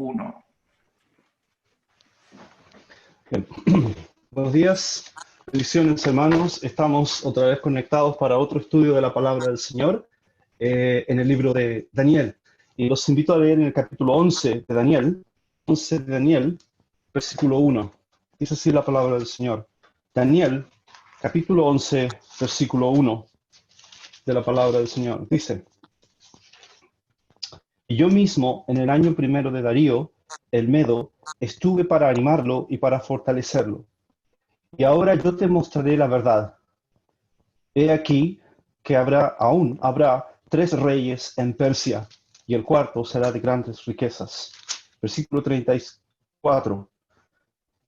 1. Bien. Buenos días, bendiciones hermanos. Estamos otra vez conectados para otro estudio de la palabra del Señor en el libro de Daniel. Y los invito a leer en el capítulo 11 de Daniel, versículo 1. Dice así la palabra del Señor. Daniel, capítulo 11, versículo 1 de la palabra del Señor. Dice: Y yo mismo, en el año primero de Darío, el Medo, estuve para animarlo y para fortalecerlo. Y ahora yo te mostraré la verdad. He aquí que aún habrá 3 reyes en Persia, y el cuarto será de grandes riquezas. Versículo 34.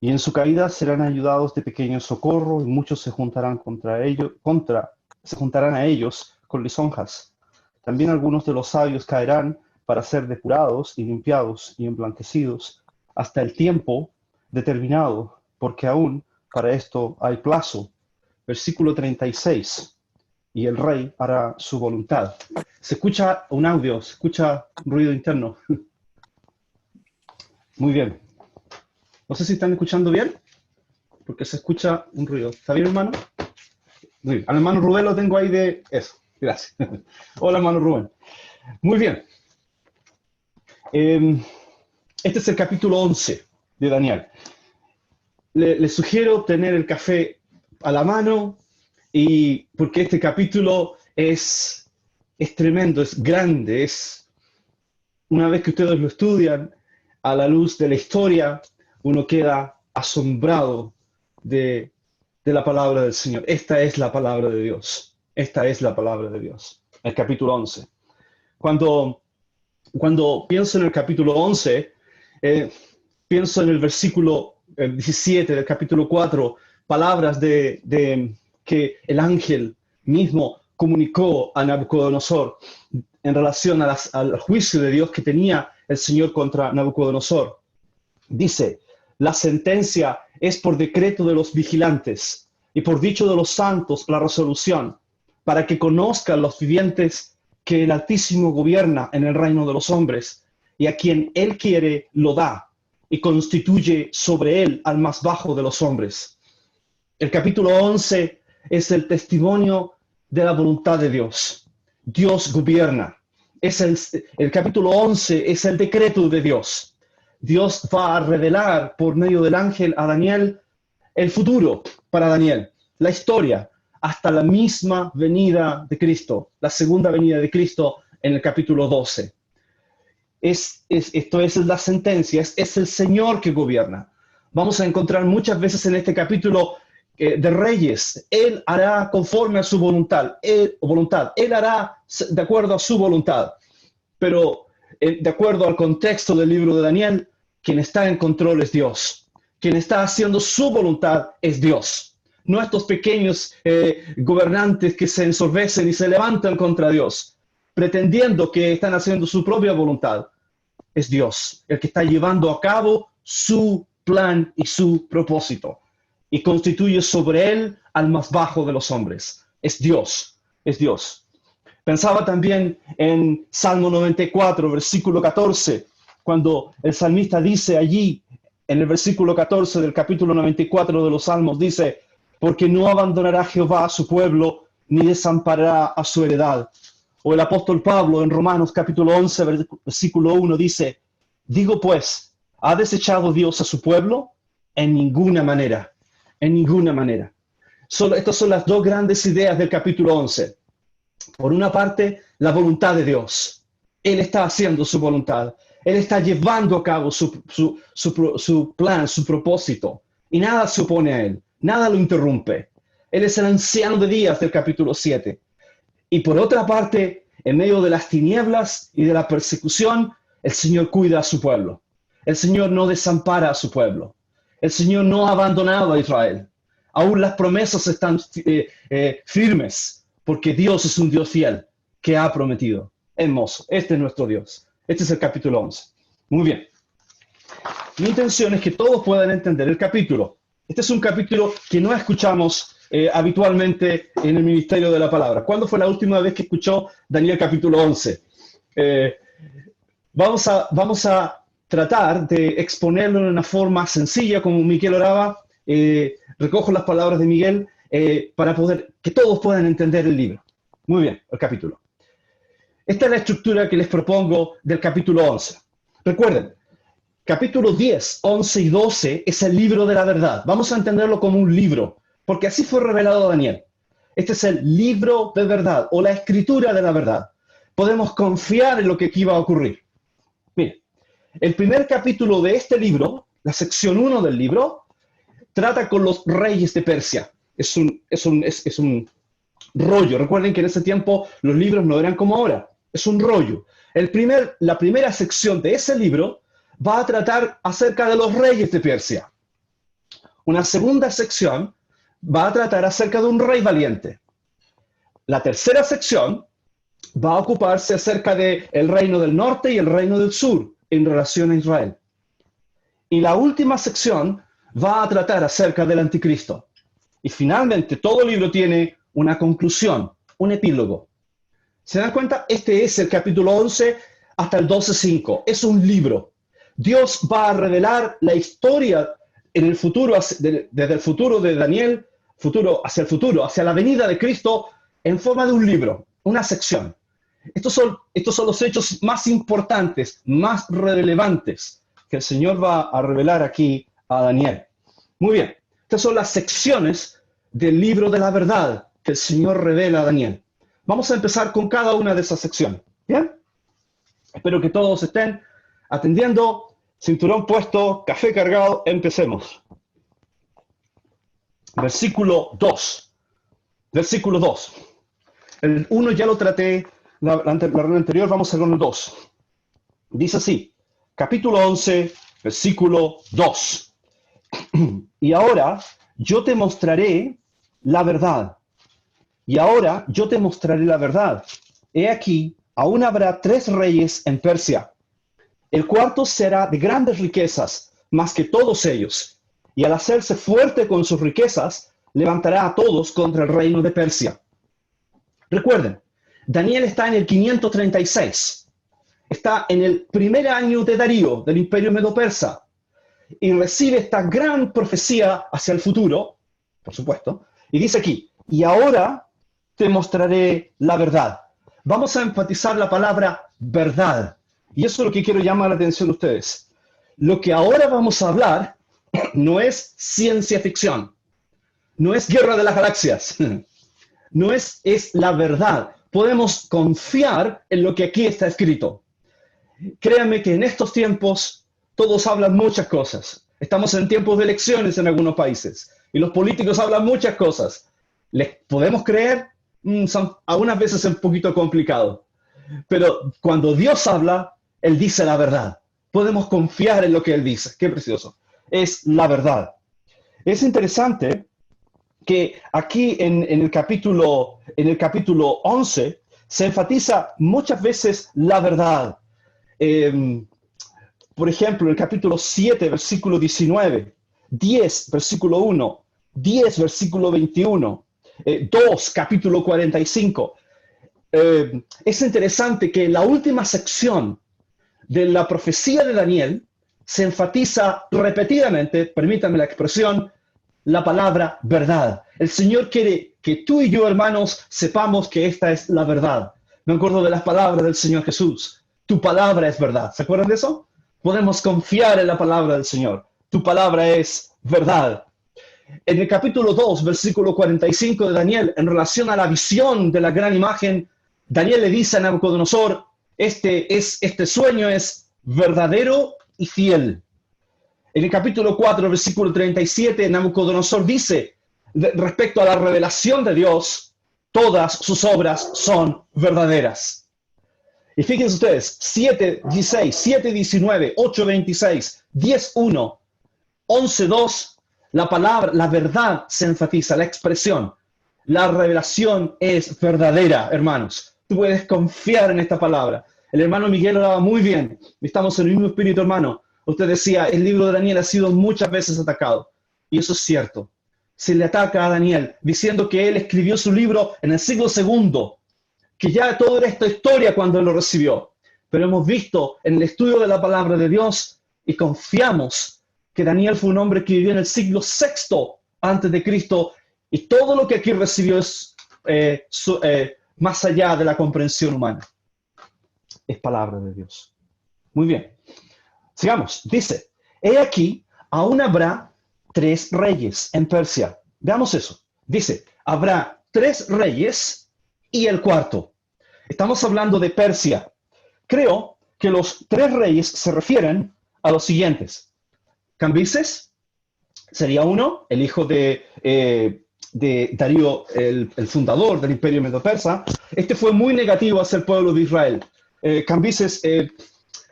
Y en su caída serán ayudados de pequeño socorro, y muchos se juntarán se juntarán a ellos con lisonjas. También algunos de los sabios caerán para ser depurados y limpiados y emblanquecidos hasta el tiempo determinado, porque aún para esto hay plazo. Versículo 36. Y el rey hará su voluntad. Se escucha un audio, se escucha un ruido interno. Muy bien. No sé si están escuchando bien, porque se escucha un ruido. ¿Está bien, hermano? Muy bien. Al hermano Rubén lo tengo ahí de eso. Gracias. Hola, hermano Rubén. Muy bien. Este es el capítulo 11 de Daniel. Le sugiero tener el café a la mano, y porque este capítulo es tremendo, es grande, una vez que ustedes lo estudian a la luz de la historia, uno queda asombrado de la palabra del Señor. Esta es la palabra de Dios. Esta es la palabra de Dios. El capítulo 11. Cuando pienso en el capítulo 11, pienso en el versículo 17 del capítulo 4, palabras de que el ángel mismo comunicó a Nabucodonosor en relación al juicio de Dios que tenía el Señor contra Nabucodonosor. Dice: la sentencia es por decreto de los vigilantes y por dicho de los santos la resolución, para que conozcan los vivientes que el Altísimo gobierna en el reino de los hombres, y a quien Él quiere lo da, y constituye sobre Él al más bajo de los hombres. El capítulo 11 es el testimonio de la voluntad de Dios. Dios gobierna. El capítulo 11 es el decreto de Dios. Dios va a revelar por medio del ángel a Daniel el futuro para Daniel, la historia, hasta la misma venida de Cristo, la segunda venida de Cristo en el capítulo 12. Esto es la sentencia, es el Señor que gobierna. Vamos a encontrar muchas veces en este capítulo de reyes. Él hará conforme a su voluntad. Él hará de acuerdo a su voluntad. Pero de acuerdo al contexto del libro de Daniel, quien está en control es Dios. Quien está haciendo su voluntad es Dios. No estos pequeños gobernantes que se ensorbecen y se levantan contra Dios, pretendiendo que están haciendo su propia voluntad. Es Dios el que está llevando a cabo su plan y su propósito, y constituye sobre él al más bajo de los hombres. Es Dios, es Dios. Pensaba también en Salmo 94, versículo 14, cuando el salmista dice allí, en el versículo 14 del capítulo 94 de los Salmos, dice: porque no abandonará Jehová a su pueblo, ni desamparará a su heredad. O el apóstol Pablo en Romanos capítulo 11, versículo 1 dice: digo pues, ¿ha desechado Dios a su pueblo? En ninguna manera, en ninguna manera. Estas son las dos grandes ideas del capítulo 11. Por una parte, la voluntad de Dios. Él está haciendo su voluntad. Él está llevando a cabo su plan, su propósito. Y nada se opone a él, nada lo interrumpe. Él es el anciano de días del capítulo 7. Y por otra parte, en medio de las tinieblas y de la persecución, el Señor cuida a su pueblo. El Señor no desampara a su pueblo. El Señor no ha abandonado a Israel. Aún las promesas están firmes, porque Dios es un Dios fiel que ha prometido. Hermoso. Este es nuestro Dios. Este es el capítulo 11. Muy bien. Mi intención es que todos puedan entender el capítulo. Este es un capítulo que no escuchamos habitualmente en el ministerio de la palabra. ¿Cuándo fue la última vez que escuchó Daniel capítulo 11? Vamos a tratar de exponerlo de una forma sencilla, como Miguel oraba. Recojo las palabras de Miguel para que todos puedan entender el libro. Muy bien, el capítulo. Esta es la estructura que les propongo del capítulo 11. Recuerden, capítulo 10, 11 y 12 es el libro de la verdad. Vamos a entenderlo como un libro, porque así fue revelado a Daniel. Este es el libro de verdad o la escritura de la verdad. Podemos confiar en lo que aquí va a ocurrir. Miren, el primer capítulo de este libro, la sección 1 del libro, trata con los reyes de Persia. Es un rollo. Recuerden que en ese tiempo los libros no eran como ahora. Es un rollo. La primera sección de ese libro va a tratar acerca de los reyes de Persia. Una segunda sección va a tratar acerca de un rey valiente. La tercera sección va a ocuparse acerca del reino del norte y el reino del sur en relación a Israel. Y la última sección va a tratar acerca del anticristo. Y finalmente todo el libro tiene una conclusión, un epílogo. ¿Se dan cuenta? Este es el capítulo 11 hasta el 12:5. Es un libro. Dios va a revelar la historia en el futuro, desde el futuro de Daniel, hacia el futuro, hacia la venida de Cristo, en forma de un libro, una sección. Estos son los hechos más importantes, más relevantes que el Señor va a revelar aquí a Daniel. Muy bien, estas son las secciones del libro de la verdad que el Señor revela a Daniel. Vamos a empezar con cada una de esas secciones. ¿Bien? Espero que todos estén atendiendo, cinturón puesto, café cargado, empecemos. Versículo 2. Versículo 2. El 1 ya lo traté la reunión anterior, vamos a con el 2. Dice así, capítulo 11, versículo 2. Y ahora yo te mostraré la verdad. Y ahora yo te mostraré la verdad. He aquí, aún habrá 3 reyes en Persia. El cuarto será de grandes riquezas, más que todos ellos. Y al hacerse fuerte con sus riquezas, levantará a todos contra el reino de Persia. Recuerden, Daniel está en el 536. Está en el primer año de Darío, del imperio medo-persa. Y recibe esta gran profecía hacia el futuro, por supuesto. Y dice aquí, y ahora te mostraré la verdad. Vamos a enfatizar la palabra verdad. Y eso es lo que quiero llamar la atención de ustedes. Lo que ahora vamos a hablar no es ciencia ficción. No es guerra de las galaxias. No es la verdad. Podemos confiar en lo que aquí está escrito. Créanme que en estos tiempos todos hablan muchas cosas. Estamos en tiempos de elecciones en algunos países. Y los políticos hablan muchas cosas. ¿Les podemos creer? Son algunas veces un poquito complicado. Pero cuando Dios habla, Él dice la verdad. Podemos confiar en lo que Él dice. Qué precioso. Es la verdad. Es interesante que aquí en el capítulo 11 se enfatiza muchas veces la verdad. Por ejemplo, en el capítulo 7, versículo 19, 10, versículo 1, 10, versículo 21, 2, capítulo 45. Es interesante que en la última sección de la profecía de Daniel se enfatiza repetidamente, permítanme la expresión, la palabra verdad. El Señor quiere que tú y yo, hermanos, sepamos que esta es la verdad. Me acuerdo de las palabras del Señor Jesús. Tu palabra es verdad. ¿Se acuerdan de eso? Podemos confiar en la palabra del Señor. Tu palabra es verdad. En el capítulo 2, versículo 45 de Daniel, en relación a la visión de la gran imagen, Daniel le dice a Nabucodonosor, este sueño es verdadero y fiel. En el capítulo 4, versículo 37, Nabucodonosor dice, respecto a la revelación de Dios, todas sus obras son verdaderas. Y fíjense ustedes, 7:16, 7:19, 8:26, 10:1, 11:2, la palabra, la verdad se enfatiza, la expresión. La revelación es verdadera, hermanos. Tú puedes confiar en esta palabra. El hermano Miguel hablaba muy bien. Estamos en el mismo espíritu, hermano. Usted decía, el libro de Daniel ha sido muchas veces atacado. Y eso es cierto. Se le ataca a Daniel diciendo que él escribió su libro en el siglo II, que ya todo era esta historia cuando él lo recibió. Pero hemos visto en el estudio de la palabra de Dios y confiamos que Daniel fue un hombre que vivió en el siglo VI antes de Cristo, y todo lo que aquí recibió es más allá de la comprensión humana. Es palabra de Dios. Muy bien. Sigamos. Dice, he aquí, aún habrá 3 reyes en Persia. Veamos eso. Dice, habrá 3 reyes y el cuarto. Estamos hablando de Persia. Creo que los 3 reyes se refieren a los siguientes. Cambises sería uno, el hijo de Darío, el fundador del imperio medo-persa. Este fue muy negativo hacia el pueblo de Israel. Cambises,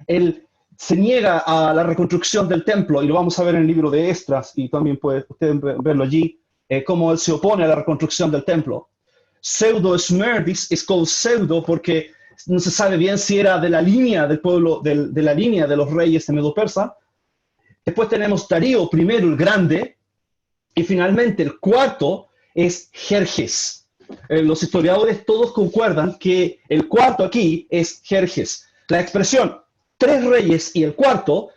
él se niega a la reconstrucción del templo, y lo vamos a ver en el libro de Esdras, y también ustedes verlo allí, cómo él se opone a la reconstrucción del templo. Pseudo-Smerdis es con pseudo porque no se sabe bien si era de la línea del pueblo, de la línea de los reyes de Medo-Persa. Después tenemos Darío I el Grande, y finalmente el cuarto es Jerjes. Los historiadores todos concuerdan que el cuarto aquí es Jerjes. La expresión 3 reyes y el cuarto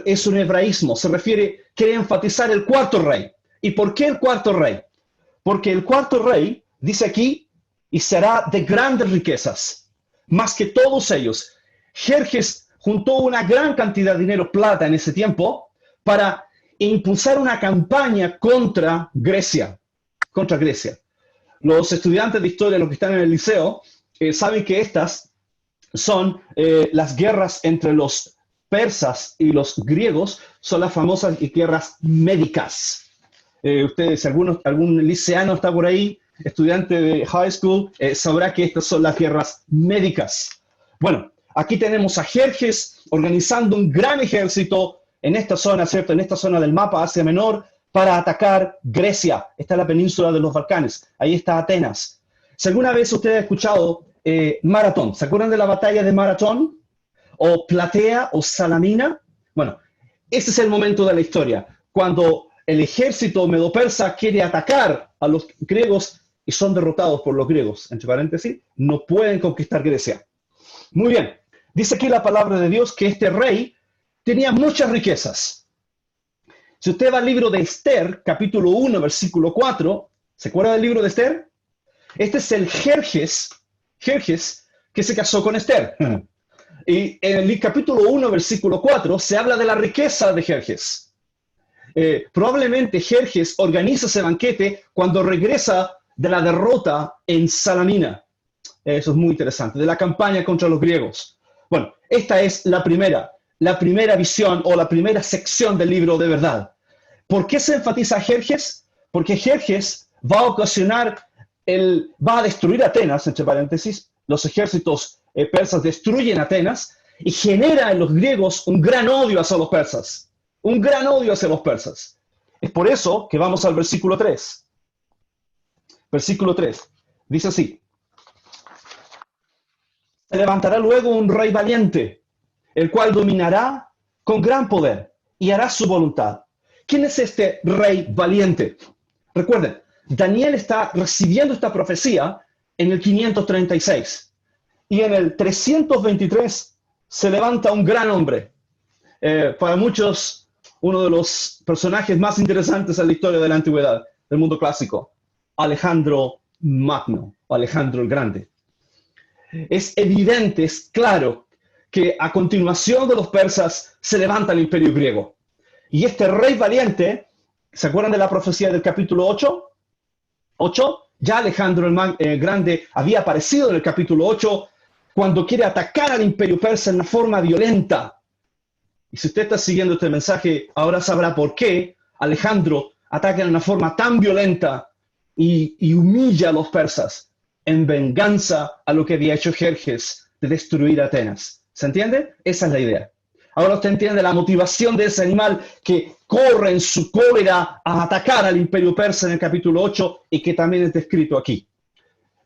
es un hebraísmo, quiere enfatizar el cuarto rey. ¿Y por qué el cuarto rey? Porque el cuarto rey, dice aquí, y será de grandes riquezas, más que todos ellos. Jerjes juntó una gran cantidad de dinero, plata en ese tiempo, para impulsar una campaña contra Grecia. Los estudiantes de historia, los que están en el liceo, saben que estas son las guerras entre los persas y los griegos, son las famosas guerras médicas. Ustedes, si algún liceano está por ahí, estudiante de high school, sabrá que estas son las guerras médicas. Bueno, aquí tenemos a Jerjes organizando un gran ejército en esta zona, ¿cierto? En esta zona del mapa, Asia Menor, para atacar Grecia. Esta es la península de los Balcanes. Ahí está Atenas. Si alguna vez usted ha escuchado Maratón, ¿se acuerdan de la batalla de Maratón? O Platea o Salamina. Bueno, ese es el momento de la historia, cuando el ejército medo-persa quiere atacar a los griegos y son derrotados por los griegos. Entre paréntesis, no pueden conquistar Grecia. Muy bien, dice aquí la palabra de Dios que este rey tenía muchas riquezas. Si usted va al libro de Esther, capítulo 1, versículo 4, ¿se acuerda del libro de Esther? Este es el Jerjes que se casó con Esther. Y en el capítulo 1, versículo 4, se habla de la riqueza de Jerjes. Probablemente Jerjes organiza ese banquete cuando regresa de la derrota en Salamina. Eso es muy interesante, de la campaña contra los griegos. Bueno, esta es la primera visión o la primera sección del libro de verdad. ¿Por qué se enfatiza Jerjes? Porque Jerjes va a destruir Atenas, entre paréntesis. Los ejércitos persas destruyen Atenas y genera en los griegos un gran odio hacia los persas. Un gran odio hacia los persas. Es por eso que vamos al versículo 3. Versículo 3. Dice así. Se levantará luego un rey valiente, el cual dominará con gran poder y hará su voluntad. ¿Quién es este rey valiente? Recuerden, Daniel está recibiendo esta profecía en el 536. Y en el 323 se levanta un gran hombre. Para muchos, uno de los personajes más interesantes en la historia de la antigüedad, del mundo clásico, Alejandro Magno, Alejandro el Grande. Es evidente, es claro, que a continuación de los persas se levanta el imperio griego. Y este rey valiente, ¿se acuerdan de la profecía del capítulo 8? Ya Alejandro el Grande había aparecido en el capítulo 8 cuando quiere atacar al imperio persa en una forma violenta. Y si usted está siguiendo este mensaje, ahora sabrá por qué Alejandro ataca de una forma tan violenta y humilla a los persas en venganza a lo que había hecho Jerjes de destruir Atenas. ¿Se entiende? Esa es la idea. Ahora usted entiende la motivación de ese animal que corre en su cólera a atacar al imperio persa en el capítulo 8 y que también es descrito aquí.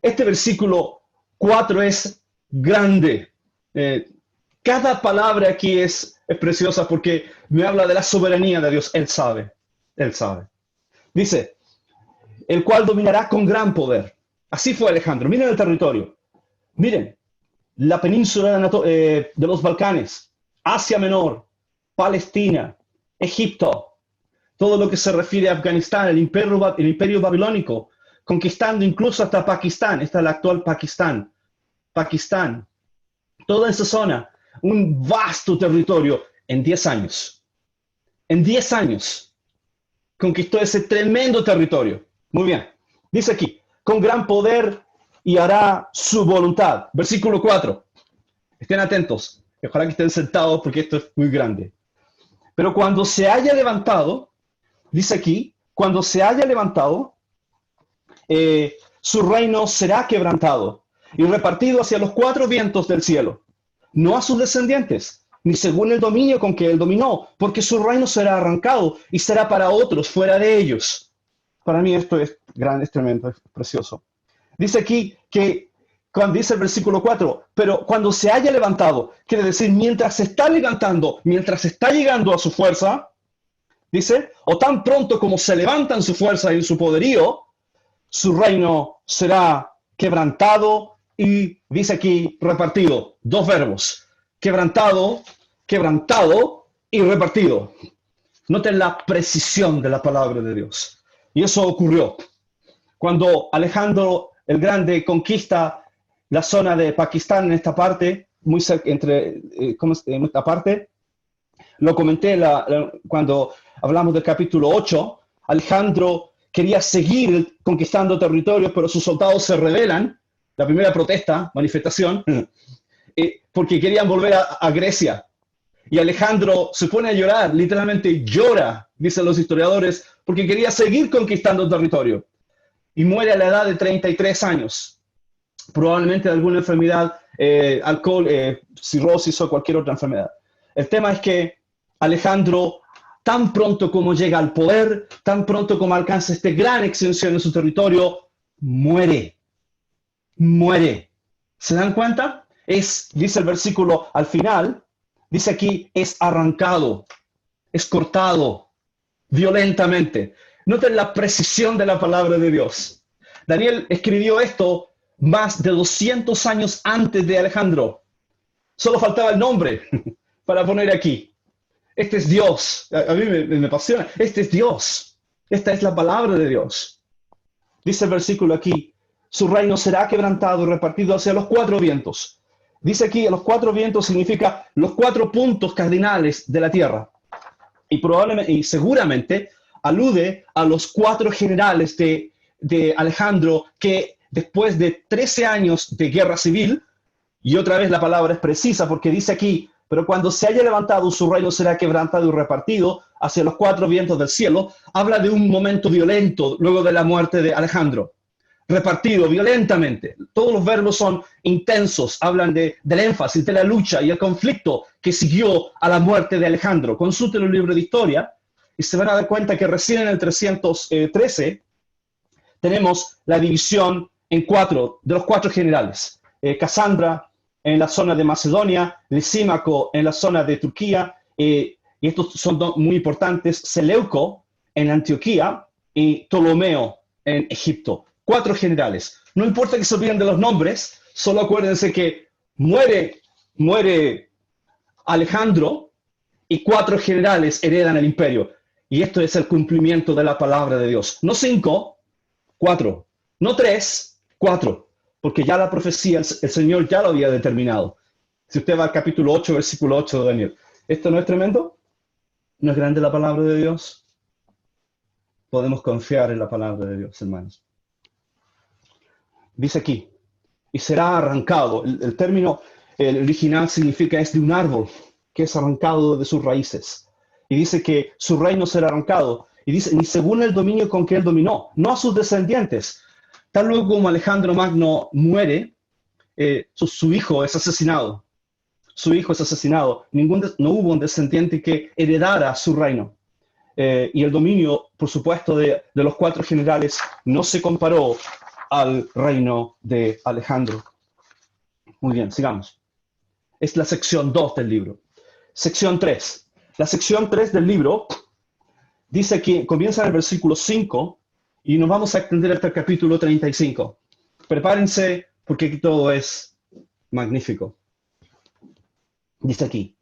Este versículo 4 es grande. Cada palabra aquí es preciosa porque me habla de la soberanía de Dios. Él sabe. Dice, el cual dominará con gran poder. Así fue Alejandro. Miren el territorio. Miren, la península de los Balcanes, Asia Menor, Palestina, Egipto, todo lo que se refiere a Afganistán, el imperio babilónico, conquistando incluso hasta Pakistán, esta es la actual Pakistán, toda esa zona, un vasto territorio en 10 años. En 10 años conquistó ese tremendo territorio. Muy bien, dice aquí, con gran poder y hará su voluntad. Versículo 4. Estén atentos, ojalá que estén sentados porque esto es muy grande. Pero cuando se haya levantado, dice aquí, cuando se haya levantado, su reino será quebrantado y repartido hacia los 4 vientos del cielo, no a sus descendientes, ni según el dominio con que él dominó, porque su reino será arrancado y será para otros fuera de ellos. Para mí esto es grande, es tremendo, es precioso. Dice aquí que, cuando dice el versículo 4, pero cuando se haya levantado, quiere decir, mientras se está levantando, mientras está llegando a su fuerza, dice, o tan pronto como se levanta en su fuerza y en su poderío, su reino será quebrantado y, dice aquí, repartido. 2 verbos, quebrantado y repartido. Noten la precisión de la palabra de Dios. Y eso ocurrió cuando Alejandro el Grande conquista la zona de Pakistán en esta parte, muy cerca, en esta parte. Lo comenté cuando hablamos del capítulo 8. Alejandro quería seguir conquistando territorios, pero sus soldados se rebelan. La primera protesta, manifestación, porque querían volver a Grecia. Y Alejandro se pone a llorar, literalmente llora, dicen los historiadores, porque quería seguir conquistando territorio. Y muere a la edad de 33 años, probablemente de alguna enfermedad, alcohol, cirrosis o cualquier otra enfermedad. El tema es que Alejandro, tan pronto como llega al poder, tan pronto como alcanza esta gran extensión en su territorio, muere. ¿Se dan cuenta? Dice el versículo al final, dice aquí, es arrancado, es cortado violentamente. Noten la precisión de la palabra de Dios. Daniel escribió esto más de 200 años antes de Alejandro. Solo faltaba el nombre para poner aquí. Este es Dios. A mí me apasiona. Este es Dios. Esta es la palabra de Dios. Dice el versículo aquí, su reino será quebrantado y repartido hacia los 4 vientos. Dice aquí, los 4 vientos significa los 4 puntos cardinales de la tierra. Y probablemente, y seguramente, alude a los 4 generales de Alejandro que después de 13 años de guerra civil, y otra vez la palabra es precisa porque dice aquí, pero cuando se haya levantado su reino será quebrantado y repartido hacia los 4 vientos del cielo, habla de un momento violento luego de la muerte de Alejandro. Repartido violentamente. Todos los verbos son intensos, hablan del énfasis, de la lucha y el conflicto que siguió a la muerte de Alejandro. Consulten el libro de historia y se van a dar cuenta que recién en el 313 tenemos la división en 4, de los 4 generales. Casandra en la zona de Macedonia, Lisímaco en la zona de Turquía, y estos son muy importantes, Seleuco en Antioquía y Ptolomeo en Egipto. 4 generales. No importa que se olviden de los nombres, solo acuérdense que muere Alejandro y 4 generales heredan el imperio. Y esto es el cumplimiento de la palabra de Dios. No 5, 4. No 3, 4. Porque ya la profecía, el Señor ya lo había determinado. Si usted va al capítulo 8, versículo 8 de Daniel. ¿Esto no es tremendo? ¿No es grande la palabra de Dios? Podemos confiar en la palabra de Dios, hermanos. Dice aquí, y será arrancado. El término original significa es de un árbol que es arrancado de sus raíces. Y dice que su reino será arrancado. Y dice, ni según el dominio con que él dominó, no a sus descendientes. Tal luego como Alejandro Magno muere, su hijo es asesinado. Su hijo es asesinado. No hubo un descendiente que heredara su reino. Y el dominio, por supuesto, de los 4 generales no se comparó al reino de Alejandro. Muy bien, sigamos. Es la sección 2 del libro. Sección 3. La sección 3 del libro dice que comienza en el versículo 5 y nos vamos a extender hasta el capítulo 35. Prepárense porque aquí todo es magnífico. Dice aquí,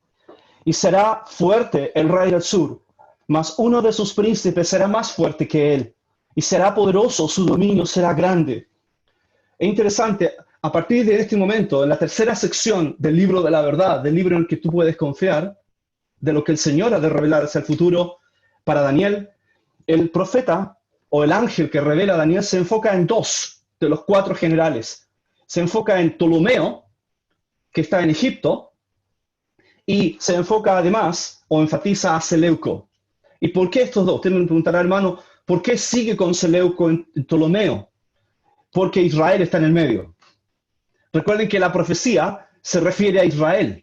y será fuerte el rey del sur, mas uno de sus príncipes será más fuerte que él, y será poderoso, su dominio será grande. Es interesante, a partir de este momento, en la tercera sección del libro de la verdad, del libro en el que tú puedes confiar, de lo que el Señor ha de revelar hacia el futuro para Daniel, el profeta o el ángel que revela a Daniel se enfoca en dos de los cuatro generales. Se enfoca en Ptolomeo, que está en Egipto, y se enfoca además o enfatiza a Seleuco. ¿Y por qué estos dos? Usted me preguntará, hermano, ¿por qué sigue con Seleuco en Ptolomeo? Porque Israel está en el medio. Recuerden que la profecía se refiere a Israel.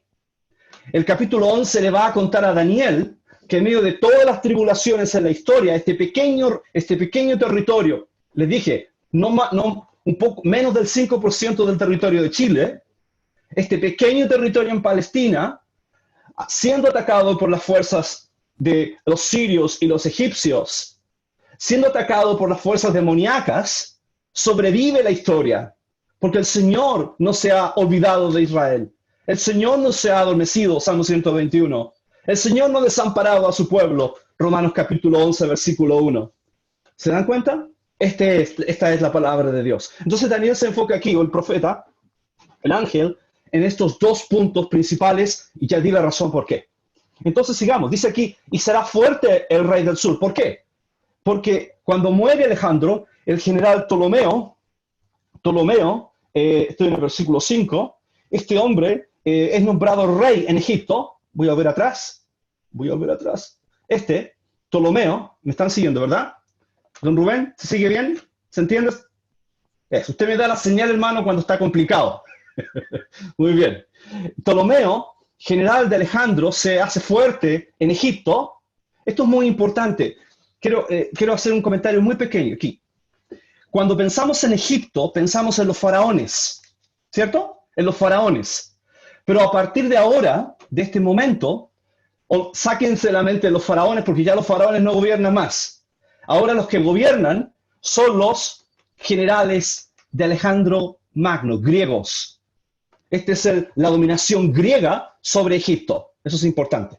El capítulo 11 le va a contar a Daniel que en medio de todas las tribulaciones en la historia, este pequeño territorio, les dije, un poco menos del 5% del territorio de Chile, este pequeño territorio en Palestina, siendo atacado por las fuerzas de los sirios y los egipcios, siendo atacado por las fuerzas demoníacas, sobrevive la historia, porque el Señor no se ha olvidado de Israel. El Señor no se ha adormecido, Salmo 121. El Señor no ha desamparado a su pueblo, Romanos capítulo 11, versículo 1. ¿Se dan cuenta? Esta es la palabra de Dios. Entonces Daniel se enfoca aquí, o el profeta, el ángel, en estos dos puntos principales, y ya di la razón por qué. Entonces sigamos, dice aquí, y será fuerte el rey del sur. ¿Por qué? Porque cuando muere Alejandro, el general Ptolomeo, estoy en el versículo 5, este hombre es nombrado rey en Egipto. Voy a ver atrás. Ptolomeo, me están siguiendo, ¿verdad? Don Rubén, ¿se sigue bien? ¿Se entiende? Eso, usted me da la señal, hermano, cuando está complicado. Muy bien. Ptolomeo, general de Alejandro, se hace fuerte en Egipto. Esto es muy importante. Quiero hacer un comentario muy pequeño aquí. Cuando pensamos en Egipto, pensamos en los faraones, ¿cierto? En los faraones. Pero a partir de ahora, de este momento, sáquense de la mente los faraones, porque ya los faraones no gobiernan más. Ahora los que gobiernan son los generales de Alejandro Magno, griegos. Esta es la dominación griega sobre Egipto. Eso es importante.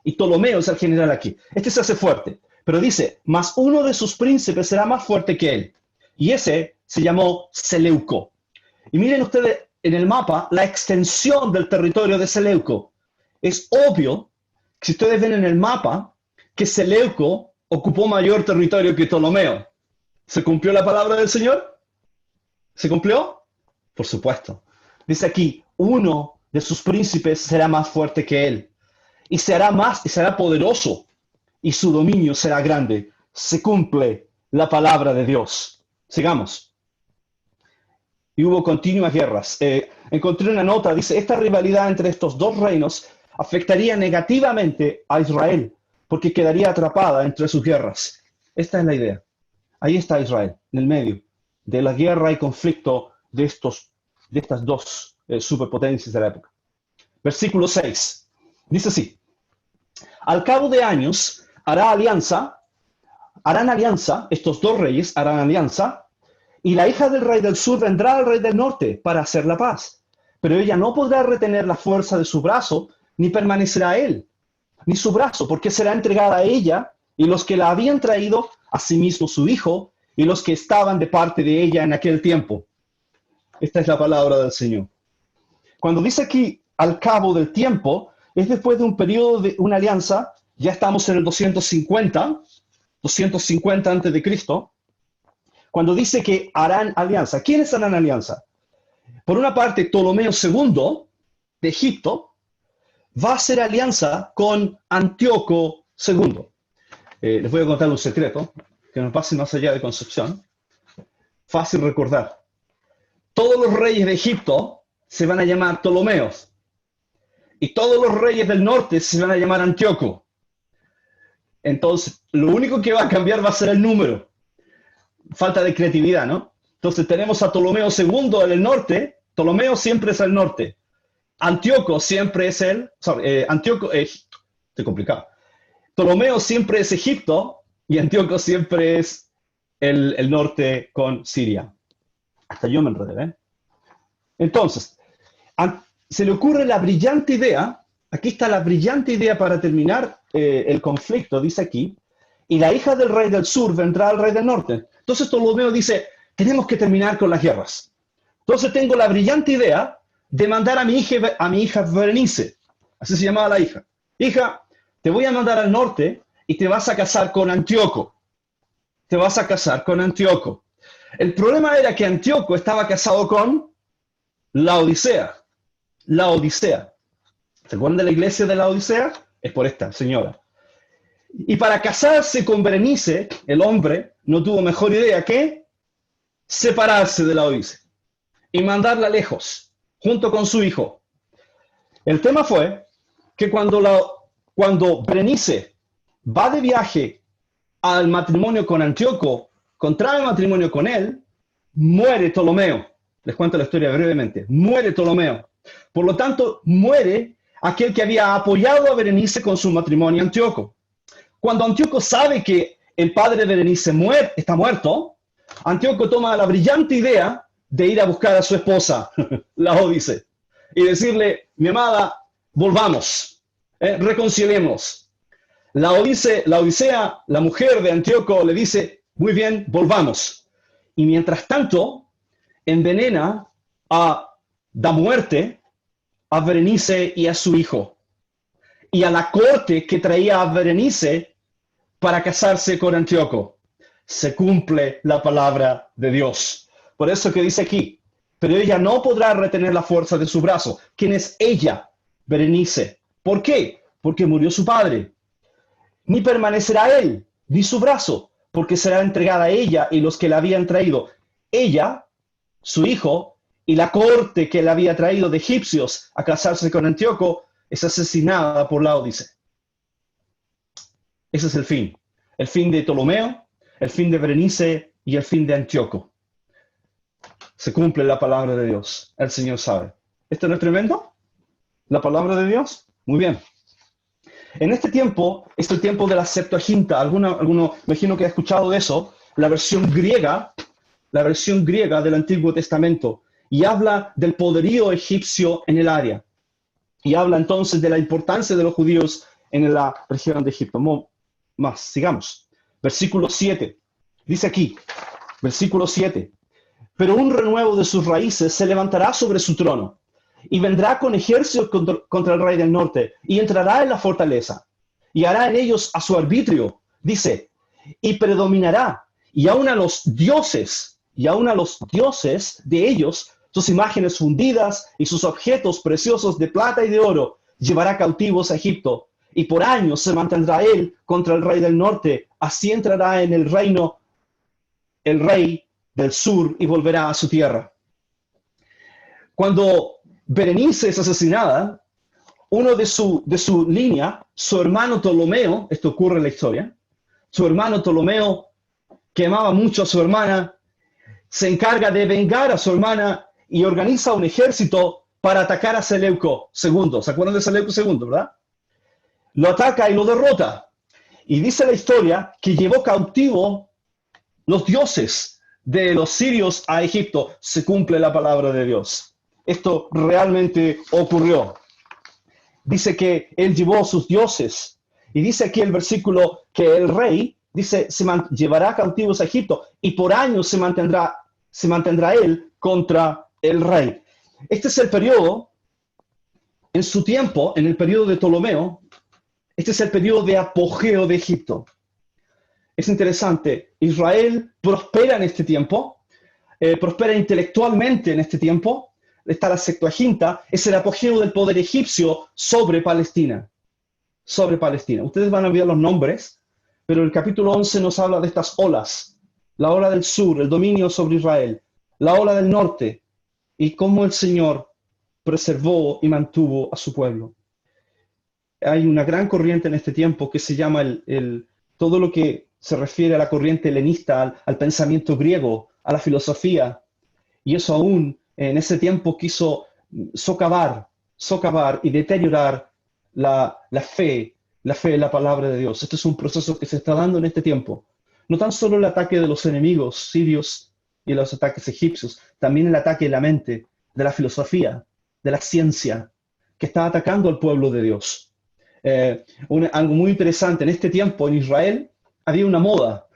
Y Ptolomeo es el general aquí. Este se hace fuerte. Pero dice, mas uno de sus príncipes será más fuerte que él. Y ese se llamó Seleuco. Y miren ustedes en el mapa la extensión del territorio de Seleuco. Es obvio, si ustedes ven en el mapa, que Seleuco ocupó mayor territorio que Ptolomeo. ¿Se cumplió la palabra del Señor? ¿Se cumplió? Por supuesto. Dice aquí, uno de sus príncipes será más fuerte que él. Y será poderoso. Y su dominio será grande. Se cumple la palabra de Dios. Sigamos. Y hubo continuas guerras. Encontré una nota, dice, esta rivalidad entre estos dos reinos afectaría negativamente a Israel, porque quedaría atrapada entre sus guerras. Esta es la idea. Ahí está Israel, en el medio de la guerra y conflicto de estas dos superpotencias de la época. Versículo 6. Dice así. Al cabo de años harán alianza, estos dos reyes harán alianza, y la hija del rey del sur vendrá al rey del norte para hacer la paz. Pero ella no podrá retener la fuerza de su brazo, ni permanecerá él, ni su brazo, porque será entregada a ella, y los que la habían traído, asimismo su hijo, y los que estaban de parte de ella en aquel tiempo. Esta es la palabra del Señor. Cuando dice aquí, al cabo del tiempo, es después de un periodo de una alianza. Ya estamos en el 250 antes de Cristo, cuando dice que harán alianza. ¿Quiénes harán alianza? Por una parte, Ptolomeo II de Egipto va a hacer alianza con Antíoco II. Les voy a contar un secreto que no pase más allá de Concepción. Fácil recordar. Todos los reyes de Egipto se van a llamar Ptolomeos. Y todos los reyes del norte se van a llamar Antíoco. Entonces, lo único que va a cambiar va a ser el número. Falta de creatividad, ¿no? Entonces tenemos a Ptolomeo II en el norte. Ptolomeo siempre es el norte. Antíoco siempre es estoy complicado. Ptolomeo siempre es Egipto y Antíoco siempre es el norte con Siria. Hasta yo me enredé, ¿eh? Entonces, se le ocurre la brillante idea Aquí está la brillante idea para terminar el conflicto, dice aquí, y la hija del rey del sur vendrá al rey del norte. Entonces Ptolomeo dice, tenemos que terminar con las guerras. Entonces tengo la brillante idea de mandar a mi hija Berenice, así se llamaba la hija. Hija, te voy a mandar al norte y te vas a casar con Antíoco. Te vas a casar con Antíoco. El problema era que Antíoco estaba casado con la Odisea. La Odisea. ¿Se acuerdan de la iglesia de la Odisea? Es por esta señora. Y para casarse con Berenice, el hombre no tuvo mejor idea que separarse de la Odisea y mandarla lejos, junto con su hijo. El tema fue que cuando Berenice va de viaje al matrimonio con Antíoco, contrae matrimonio con él, muere Ptolomeo. Les cuento la historia brevemente. Muere Ptolomeo. Por lo tanto, muere aquel que había apoyado a Berenice con su matrimonio a Antíoco. Cuando Antíoco sabe que el padre de Berenice está muerto, Antíoco toma la brillante idea de ir a buscar a su esposa, la Ódice, y decirle, mi amada, volvamos, reconciliemos. La Odisea, la mujer de Antíoco, le dice, muy bien, volvamos. Y mientras tanto, envenena da muerte a Berenice y a su hijo, y a la corte que traía a Berenice para casarse con Antíoco. Se cumple la palabra de Dios. Por eso que dice aquí, pero ella no podrá retener la fuerza de su brazo. ¿Quién es ella? Berenice. ¿Por qué? Porque murió su padre. Ni permanecerá él, ni su brazo, porque será entregada a ella y los que la habían traído. Ella, su hijo, y la corte que la había traído de egipcios a casarse con Antíoco, es asesinada por la Ódice. Ese es el fin de Ptolomeo, el fin de Berenice y el fin de Antíoco. Se cumple la palabra de Dios, el Señor sabe. ¿Esto no es tremendo? ¿La palabra de Dios? Muy bien. En este tiempo, es el tiempo de la Septuaginta. Alguno me imagino que ha escuchado de eso, la versión griega del Antiguo Testamento, y habla del poderío egipcio en el área. Y habla entonces de la importancia de los judíos en la región de Egipto. Sigamos. Versículo 7. Dice aquí, versículo 7. Pero un renuevo de sus raíces se levantará sobre su trono, y vendrá con ejército contra el rey del norte, y entrará en la fortaleza, y hará en ellos a su arbitrio, dice, y predominará, y aun a los dioses de ellos, sus imágenes fundidas y sus objetos preciosos de plata y de oro, llevará cautivos a Egipto, y por años se mantendrá él contra el rey del norte, así entrará en el reino el rey del sur y volverá a su tierra. Cuando Berenice es asesinada, uno de su línea, su hermano Ptolomeo, esto ocurre en la historia, su hermano Ptolomeo, que amaba mucho a su hermana, se encarga de vengar a su hermana y organiza un ejército para atacar a Seleuco II. ¿Se acuerdan de Seleuco II, verdad? Lo ataca y lo derrota. Y dice la historia que llevó cautivo los dioses de los sirios a Egipto. Se cumple la palabra de Dios. Esto realmente ocurrió. Dice que él llevó sus dioses. Y dice aquí el versículo que el rey, dice, llevará cautivos a Egipto y por años se mantendrá él contra el rey. Este es el periodo, en su tiempo, en el periodo de Ptolomeo, este es el periodo de apogeo de Egipto. Es interesante, Israel prospera en este tiempo, prospera intelectualmente en este tiempo, está la Septuaginta, es el apogeo del poder egipcio sobre Palestina. Ustedes van a ver los nombres, pero el capítulo 11 nos habla de estas olas, la ola del sur, el dominio sobre Israel, la ola del norte, y cómo el Señor preservó y mantuvo a su pueblo. Hay una gran corriente en este tiempo que se llama todo lo que se refiere a la corriente helenista, al pensamiento griego, a la filosofía, y eso aún en ese tiempo quiso socavar y deteriorar la fe en la palabra de Dios. Este es un proceso que se está dando en este tiempo. No tan solo el ataque de los enemigos sirios y los ataques egipcios, también el ataque de la mente, de la filosofía, de la ciencia, que está atacando al pueblo de Dios. Algo muy interesante, en este tiempo en Israel había una moda.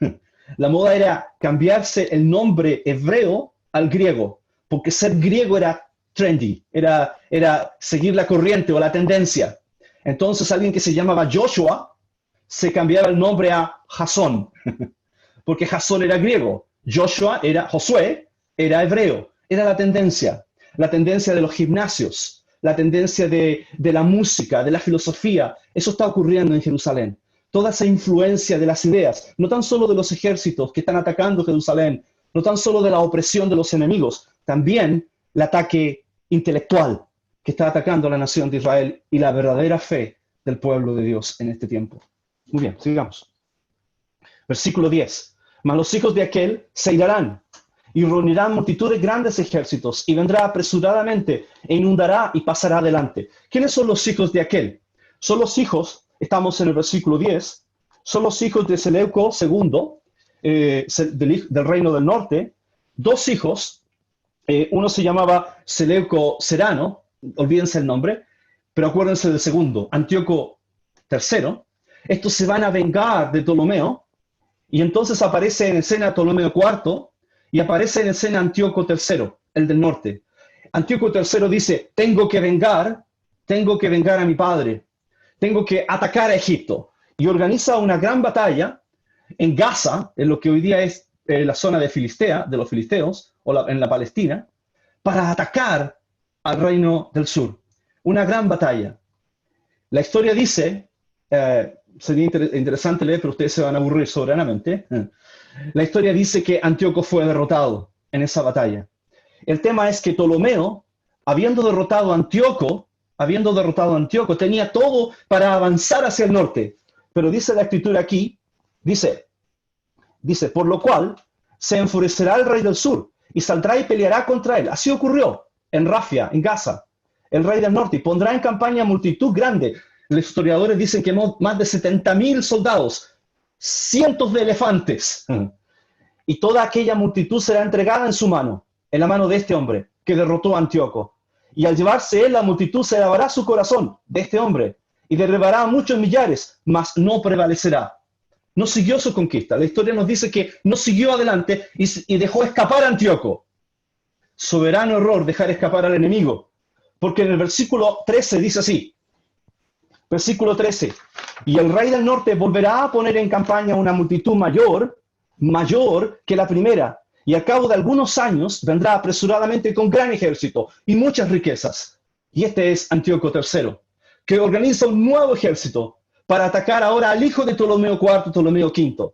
La moda era cambiarse el nombre hebreo al griego, porque ser griego era trendy, era seguir la corriente o la tendencia. Entonces alguien que se llamaba Joshua se cambiaba el nombre a Jasón, porque Jasón era griego, Josué era hebreo, era la tendencia de los gimnasios, la tendencia de la música, de la filosofía. Eso está ocurriendo en Jerusalén. Toda esa influencia de las ideas, no tan solo de los ejércitos que están atacando Jerusalén, no tan solo de la opresión de los enemigos, también el ataque intelectual que está atacando a la nación de Israel y la verdadera fe del pueblo de Dios en este tiempo. Muy bien, sigamos. Versículo 10. Mas los hijos de aquel se irán y reunirán multitudes grandes ejércitos y vendrá apresuradamente e inundará y pasará adelante. ¿Quiénes son los hijos de aquel? Son los hijos, estamos en el versículo 10, son los hijos de Seleuco II, del reino del norte, dos hijos, uno se llamaba Seleuco Serano, olvídense el nombre, pero acuérdense del segundo, Antíoco III. Estos se van a vengar de Ptolomeo, y entonces aparece en escena Ptolomeo IV, y aparece en escena Antíoco III, el del norte. Antíoco III dice, tengo que vengar a mi padre, tengo que atacar a Egipto, y organiza una gran batalla en Gaza, en lo que hoy día es la zona de Filistea, de los filisteos, en la Palestina, para atacar al reino del sur. Una gran batalla. La historia dice, sería interesante leer, pero ustedes se van a aburrir soberanamente. La historia dice que Antíoco fue derrotado en esa batalla. El tema es que Ptolomeo, habiendo derrotado a Antíoco, tenía todo para avanzar hacia el norte. Pero dice la escritura aquí, dice, por lo cual se enfurecerá el rey del sur y saldrá y peleará contra él. Así ocurrió en Rafia, en Gaza, el rey del norte, y pondrá en campaña multitud grande. Los historiadores dicen que más de 70,000 soldados, cientos de elefantes, y toda aquella multitud será entregada en su mano, en la mano de este hombre que derrotó a Antíoco. Y al llevarse él, la multitud se lavará su corazón de este hombre y derribará a muchos millares, mas no prevalecerá. No siguió su conquista. La historia nos dice que no siguió adelante y dejó escapar a Antíoco. Soberano error dejar escapar al enemigo. Porque en el versículo 13 dice así. Versículo 13. Y el rey del norte volverá a poner en campaña una multitud mayor que la primera. Y al cabo de algunos años vendrá apresuradamente con gran ejército y muchas riquezas. Y este es Antíoco III, que organiza un nuevo ejército para atacar ahora al hijo de Ptolomeo IV, Ptolomeo V.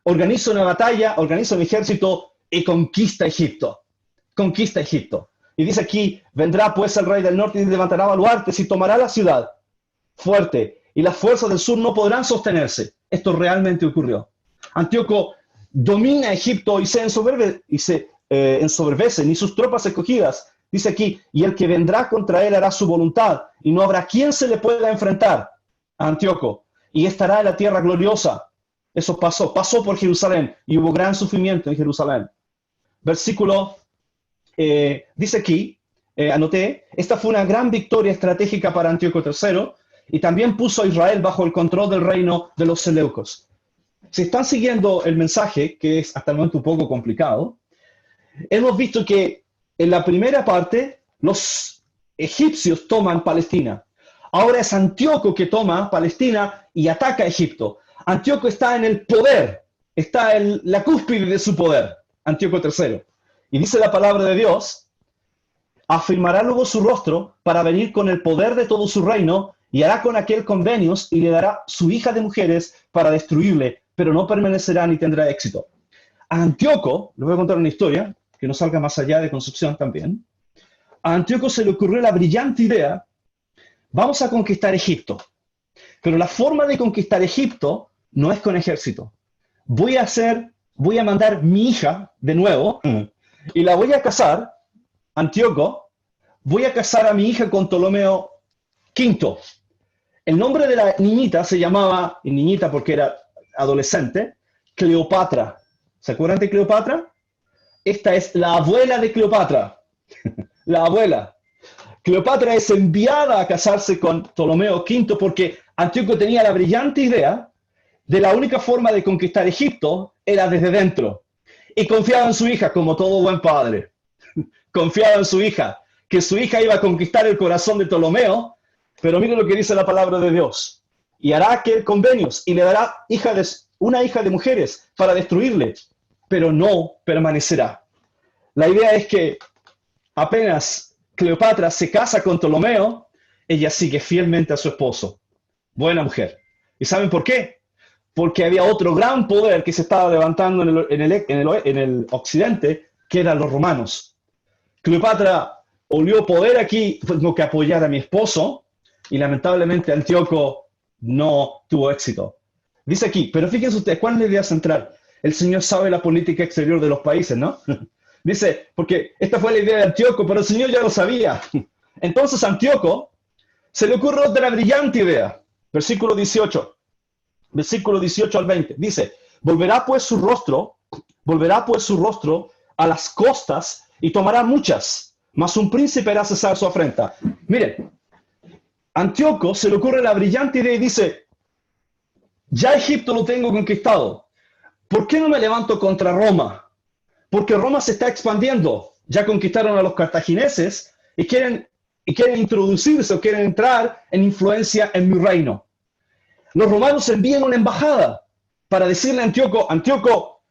Organiza una batalla, organiza un ejército y conquista Egipto. Conquista Egipto. Y dice aquí, vendrá pues el rey del norte y levantará baluartes y tomará la ciudad fuerte. Y las fuerzas del sur no podrán sostenerse. Esto realmente ocurrió. Antíoco domina Egipto y se ensoberbece, ni sus tropas escogidas. Dice aquí, y el que vendrá contra él hará su voluntad, y no habrá quien se le pueda enfrentar a Antíoco, y estará en la tierra gloriosa. Eso pasó por Jerusalén, y hubo gran sufrimiento en Jerusalén. Versículo, dice aquí, anoté, esta fue una gran victoria estratégica para Antíoco III, y también puso a Israel bajo el control del reino de los Seleucos. Si están siguiendo el mensaje, que es hasta el momento un poco complicado, hemos visto que en la primera parte los egipcios toman Palestina. Ahora es Antíoco que toma Palestina y ataca a Egipto. Antíoco está en el poder, está en la cúspide de su poder, Antíoco III. Y dice la palabra de Dios, afirmará luego su rostro para venir con el poder de todo su reino y hará con aquel convenios y le dará su hija de mujeres para destruirle, pero no permanecerá ni tendrá éxito. A Antíoco, les voy a contar una historia, que no salga más allá de Concepción también. A Antíoco se le ocurrió la brillante idea, vamos a conquistar Egipto. Pero la forma de conquistar Egipto no es con ejército. Voy a mandar mi hija de nuevo y la voy a casar, Antíoco, voy a casar a mi hija con Ptolomeo V. El nombre de la niñita se llamaba, y niñita porque era adolescente, Cleopatra. ¿Se acuerdan de Cleopatra? Esta es la abuela de Cleopatra. La abuela. Cleopatra es enviada a casarse con Ptolomeo V porque Antíoco tenía la brillante idea de la única forma de conquistar Egipto era desde dentro. Y confiaba en su hija, como todo buen padre. Confiaba en su hija, que su hija iba a conquistar el corazón de Ptolomeo, pero mire lo que dice la palabra de Dios. Y hará aquel convenios y le dará una hija de mujeres para destruirle, pero no permanecerá. La idea es que apenas Cleopatra se casa con Ptolomeo, ella sigue fielmente a su esposo. Buena mujer. ¿Y saben por qué? Porque había otro gran poder que se estaba levantando en el occidente, que eran los romanos. Cleopatra olió poder aquí, tengo que apoyar a mi esposo, y lamentablemente Antíoco no tuvo éxito. Dice aquí, pero fíjense ustedes, ¿cuál es la idea central? El Señor sabe la política exterior de los países, ¿no? Dice, porque esta fue la idea de Antíoco, pero el Señor ya lo sabía. Entonces a Antíoco se le ocurre otra brillante idea. Versículo 18 al 20. Dice, volverá pues su rostro a las costas y tomará muchas, mas un príncipe hará cesar su afrenta. Miren, Antíoco se le ocurre la brillante idea y dice, ya Egipto lo tengo conquistado. ¿Por qué no me levanto contra Roma? Porque Roma se está expandiendo. Ya conquistaron a los cartagineses y quieren introducirse o quieren entrar en influencia en mi reino. Los romanos envían una embajada para decirle a Antíoco, Antíoco,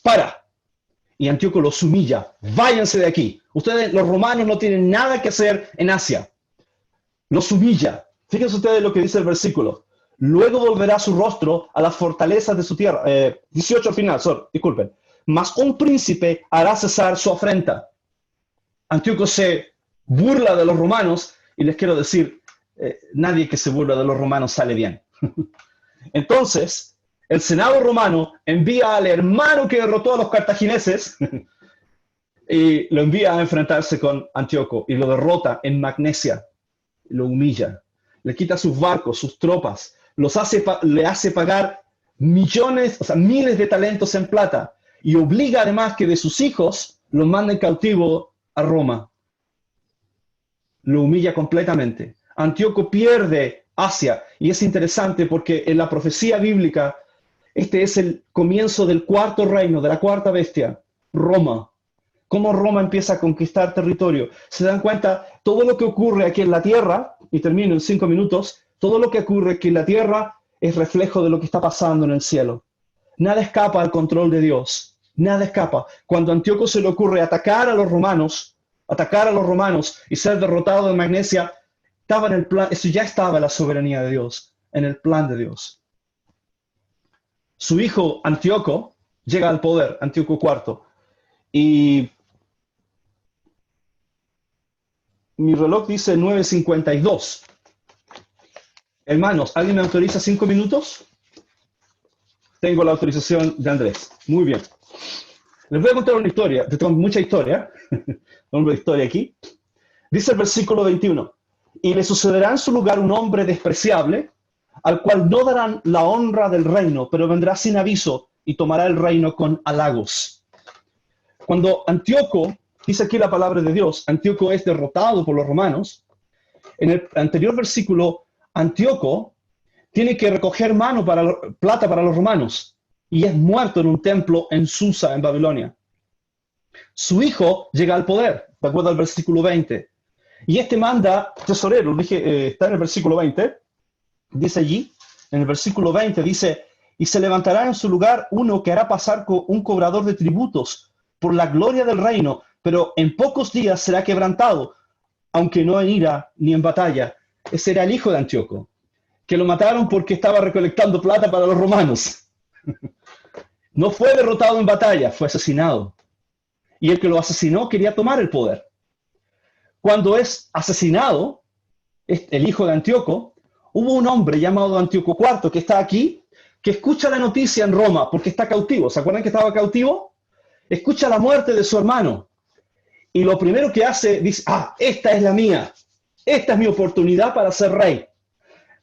para. Y Antíoco los humilla. Váyanse de aquí. Ustedes, los romanos, no tienen nada que hacer en Asia. Los humilla. Fíjense ustedes lo que dice el versículo. Luego volverá su rostro a las fortalezas de su tierra. 18 al final, disculpen. Mas un príncipe hará cesar su afrenta. Antíoco se burla de los romanos y les quiero decir, nadie que se burla de los romanos sale bien. Entonces, el Senado romano envía al hermano que derrotó a los cartagineses y lo envía a enfrentarse con Antíoco y lo derrota en Magnesia. Lo humilla, le quita sus barcos, sus tropas, le hace pagar millones, o sea, miles de talentos en plata y obliga además que de sus hijos los manden cautivo a Roma. Lo humilla completamente. Antíoco pierde Asia y es interesante porque en la profecía bíblica este es el comienzo del cuarto reino, de la cuarta bestia, Roma. Cómo Roma empieza a conquistar territorio. ¿Se dan cuenta? Todo lo que ocurre aquí en la tierra, y termino en 5 minutos, todo lo que ocurre aquí en la tierra es reflejo de lo que está pasando en el cielo. Nada escapa al control de Dios. Nada escapa. Cuando a Antíoco se le ocurre atacar a los romanos y ser derrotado en Magnesia, estaba en el plan, eso ya estaba en la soberanía de Dios, en el plan de Dios. Su hijo Antíoco llega al poder, Antíoco IV, y mi reloj dice 9:52. Hermanos, ¿alguien me autoriza 5 minutos? Tengo la autorización de Andrés. Muy bien. Les voy a contar una historia. Tengo mucha historia. Hombre de historia aquí. Dice el versículo 21. Y le sucederá en su lugar un hombre despreciable, al cual no darán la honra del reino, pero vendrá sin aviso y tomará el reino con halagos. Cuando Antíoco, dice aquí la palabra de Dios, Antíoco es derrotado por los romanos, en el anterior versículo, Antíoco tiene que recoger plata para los romanos y es muerto en un templo en Susa, en Babilonia. Su hijo llega al poder, de acuerdo al versículo 20. Y este manda tesorero, está en el versículo 20, dice allí, en el versículo 20 dice, y se levantará en su lugar uno que hará pasar un cobrador de tributos por la gloria del reino, pero en pocos días será quebrantado, aunque no en ira ni en batalla. Ese era el hijo de Antíoco, que lo mataron porque estaba recolectando plata para los romanos. No fue derrotado en batalla, fue asesinado. Y el que lo asesinó quería tomar el poder. Cuando es asesinado, el hijo de Antíoco, hubo un hombre llamado Antíoco IV que está aquí, que escucha la noticia en Roma porque está cautivo. ¿Se acuerdan que estaba cautivo? Escucha la muerte de su hermano. Y lo primero que hace, dice, esta es la mía. Esta es mi oportunidad para ser rey.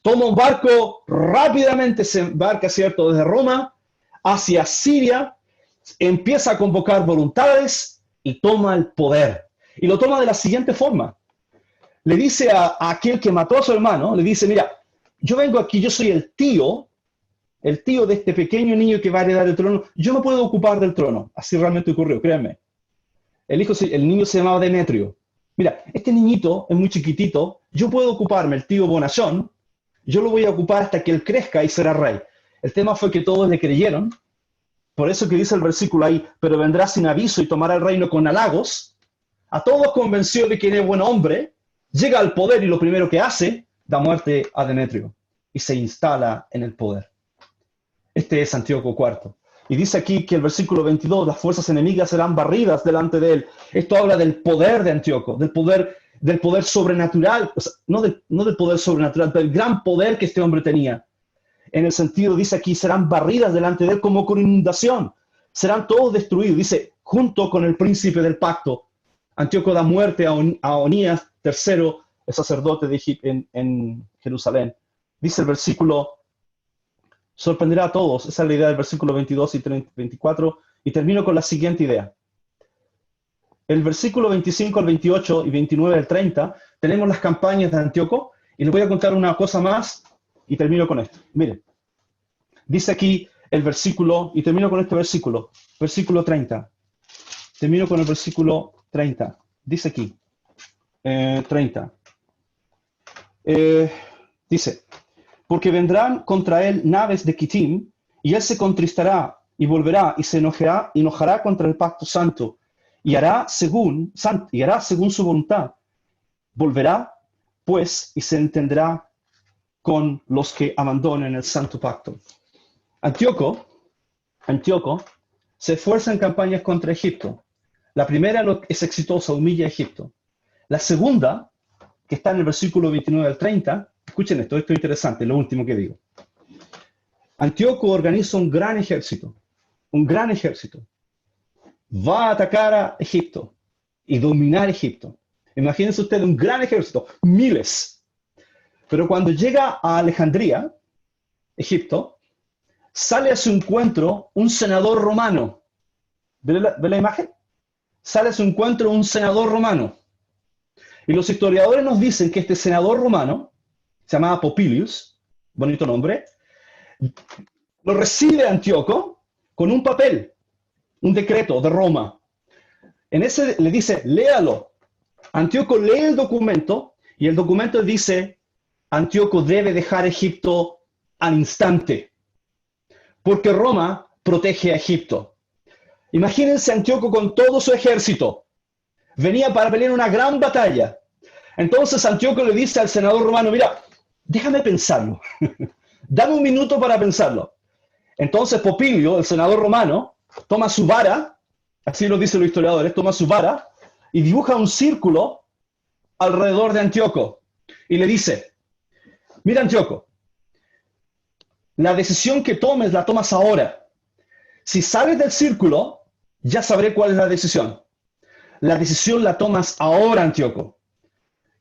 Toma un barco, rápidamente se embarca, ¿cierto?, desde Roma hacia Siria, empieza a convocar voluntades y toma el poder. Y lo toma de la siguiente forma. le dice a aquel que mató a su hermano, le dice, mira, yo vengo aquí, yo soy el tío de este pequeño niño que va a heredar el trono, yo me puedo ocupar del trono. Así realmente ocurrió, créanme. El niño se llamaba Demetrio. Mira, este niñito es muy chiquitito, yo puedo ocuparme, el tío Bonachón, yo lo voy a ocupar hasta que él crezca y será rey. El tema fue que todos le creyeron, por eso que dice el versículo ahí, pero vendrá sin aviso y tomará el reino con halagos. A todos convenció de que era buen hombre, llega al poder y lo primero que hace, da muerte a Demetrio y se instala en el poder. Este es Antíoco IV. Y dice aquí que el versículo 22, las fuerzas enemigas serán barridas delante de él. Esto habla del poder de Antíoco, del poder sobrenatural, o sea, no del poder sobrenatural, del gran poder que este hombre tenía. En el sentido, dice aquí, serán barridas delante de él como con inundación. Serán todos destruidos, dice, junto con el príncipe del pacto. Antíoco da muerte a Onías III, el sacerdote de Egipto en Jerusalén. Dice el versículo, sorprenderá a todos. Esa es la idea del versículo 22 y 24. Y termino con la siguiente idea. El versículo 25 al 28 y 29 al 30, tenemos las campañas de Antíoco. Y les voy a contar una cosa más y termino con esto. Miren, dice aquí el versículo, y termino con este versículo, versículo 30. Termino con el versículo 30. Dice aquí, 30. Dice, porque vendrán contra él naves de Quitim, y él se contristará y volverá y se enojará contra el pacto santo, y hará según su voluntad. Volverá, pues, y se entenderá con los que abandonen el santo pacto. Antíoco se esfuerza en campañas contra Egipto. La primera es exitosa, humilla a Egipto. La segunda, que está en el versículo 29 al 30, escuchen esto es interesante, lo último que digo. Antíoco organiza un gran ejército. Va a atacar a Egipto y dominar Egipto. Imagínense ustedes un gran ejército, miles. Pero cuando llega a Alejandría, Egipto, sale a su encuentro un senador romano. ¿Ve la imagen? Sale a su encuentro un senador romano. Y los historiadores nos dicen que este senador romano, se llamaba Popilius, bonito nombre, lo recibe Antíoco con un papel, un decreto de Roma. En ese le dice, léalo. Antíoco lee el documento y el documento dice, Antíoco debe dejar Egipto al instante, porque Roma protege a Egipto. Imagínense Antíoco con todo su ejército. Venía para pelear una gran batalla. Entonces Antíoco le dice al senador romano, mira, déjame pensarlo. Dame un minuto para pensarlo. Entonces Popilio, el senador romano, toma su vara, así lo dicen los historiadores, toma su vara y dibuja un círculo alrededor de Antíoco. Y le dice, mira Antíoco, la decisión que tomes la tomas ahora. Si sales del círculo, ya sabré cuál es la decisión. La decisión la tomas ahora, Antíoco.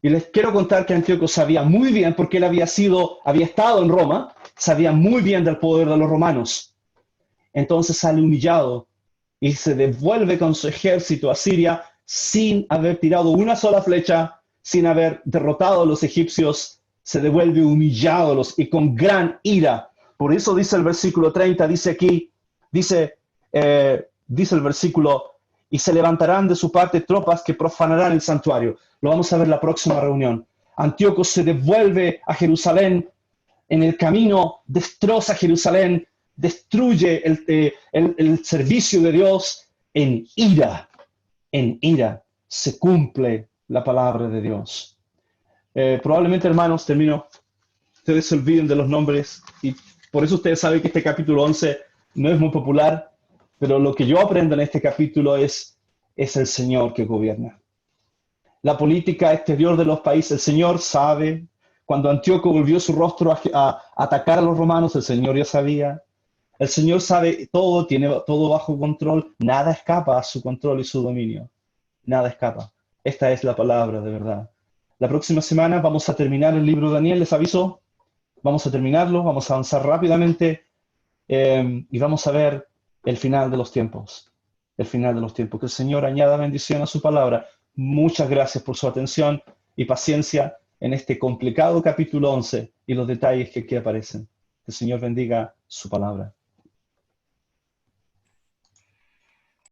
Y les quiero contar que Antíoco sabía muy bien, porque él había estado en Roma, sabía muy bien del poder de los romanos. Entonces sale humillado y se devuelve con su ejército a Siria sin haber tirado una sola flecha, sin haber derrotado a los egipcios. Se devuelve humillado y con gran ira. Por eso dice el versículo 30, dice aquí, dice el versículo, y se levantarán de su parte tropas que profanarán el santuario. Lo vamos a ver en la próxima reunión. Antíoco se devuelve a Jerusalén, en el camino destroza Jerusalén, destruye el servicio de Dios en ira. En ira se cumple la palabra de Dios. Probablemente, hermanos, termino, ustedes se olviden de los nombres y por eso ustedes saben que este capítulo 11 no es muy popular, pero lo que yo aprendo en este capítulo es el Señor que gobierna. La política exterior de los países, el Señor sabe. Cuando Antíoco volvió su rostro a atacar a los romanos, el Señor ya sabía. El Señor sabe todo, tiene todo bajo control. Nada escapa a su control y su dominio. Nada escapa. Esta es la palabra de verdad. La próxima semana vamos a terminar el libro de Daniel, les aviso. Vamos a terminarlo, vamos a avanzar rápidamente y vamos a ver el final de los tiempos. El final de los tiempos. Que el Señor añada bendición a su palabra. Muchas gracias por su atención. y paciencia en este complicado capítulo 11 y los detalles que aquí aparecen. Que el Señor bendiga su palabra.